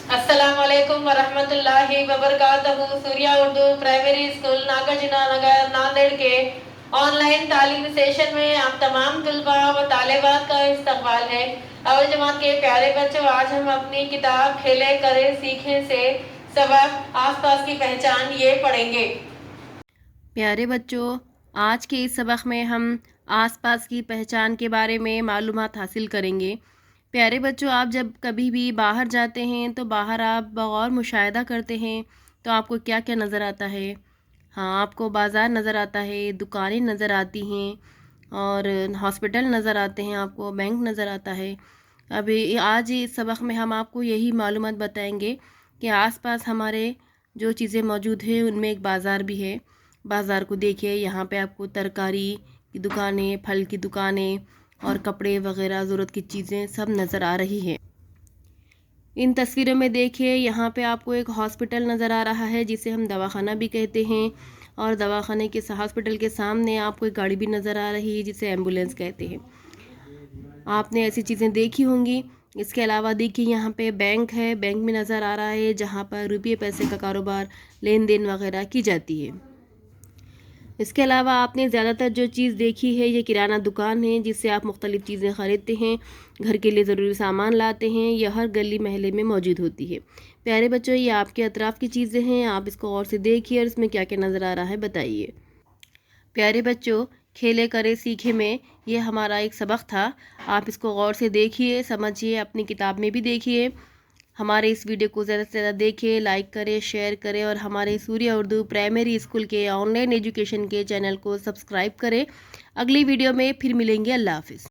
अस्सलामुअलैकुम वरहमतुल्लाहि वबरकातहू। Surya Urdu primary school Nagarjuna नगर नांदेड़ के ऑनलाइन तालीमी सेशन में आप तमाम तलबा व तालिबात का इस्तकबाल है। अव्वल जमात के प्यारे बच्चों, आज हम अपनी किताब खेले करे सीखे से सबक आसपास की पहचान ये पढ़ेंगे। प्यारे बच्चों, आज के इस सबक में हम आसपास की पहचान के बारे में मालूमात हासिल करेंगे। प्यारे बच्चों, आप जब कभी भी बाहर जाते हैं तो बाहर आप बगौर मुशाहिदा करते हैं तो आपको क्या क्या नज़र आता है? हाँ, आपको बाज़ार नज़र आता है, दुकानें नज़र आती हैं और हॉस्पिटल नज़र आते हैं, आपको बैंक नज़र आता है। अभी आज इस सबक में हम आपको यही मालूमात बताएंगे कि आसपास हमारे जो चीज़ें मौजूद हैं उनमें एक बाज़ार भी है। बाज़ार को देखिए, यहाँ पे आपको तरकारी की दुकानें, फल की दुकानें और कपड़े वगैरह ज़रूरत की चीज़ें सब नज़र आ रही है। इन तस्वीरों में देखिए, यहाँ पे आपको एक हॉस्पिटल नज़र आ रहा है जिसे हम दवाखाना भी कहते हैं, और दवाखाने के हॉस्पिटल के सामने आपको एक गाड़ी भी नज़र आ रही है जिसे एम्बुलेंस कहते हैं। आपने ऐसी चीज़ें देखी होंगी। इसके अलावा देखिए, यहाँ पे बैंक है, बैंक में नज़र आ रहा है जहाँ पर रुपये पैसे का कारोबार, लेन देन वगैरह की जाती है। इसके अलावा आपने ज़्यादातर जो चीज़ देखी है ये किराना दुकान है जिससे आप मुख्तलिफ़ चीज़ें ख़रीदते हैं, घर के लिए ज़रूरी सामान लाते हैं। यह हर गली महल्ले में मौजूद होती है। प्यारे बच्चों, ये आपके अतराफ़ की चीज़ें हैं, आप इसको गौर से देखिए और इसमें क्या क्या नज़र आ रहा है बताइए। प्यारे बच्चों, खेले करे सीखे में ये हमारा एक सबक था। आप इसको गौर से देखिए, समझिए, अपनी किताब में भी देखिए। हमारे इस वीडियो को ज़्यादा से ज़्यादा देखें, लाइक करें, शेयर करें और हमारे सूर्या उर्दू प्राइमरी स्कूल के ऑनलाइन एजुकेशन के चैनल को सब्सक्राइब करें। अगली वीडियो में फिर मिलेंगे। अल्लाह हाफ़िज़।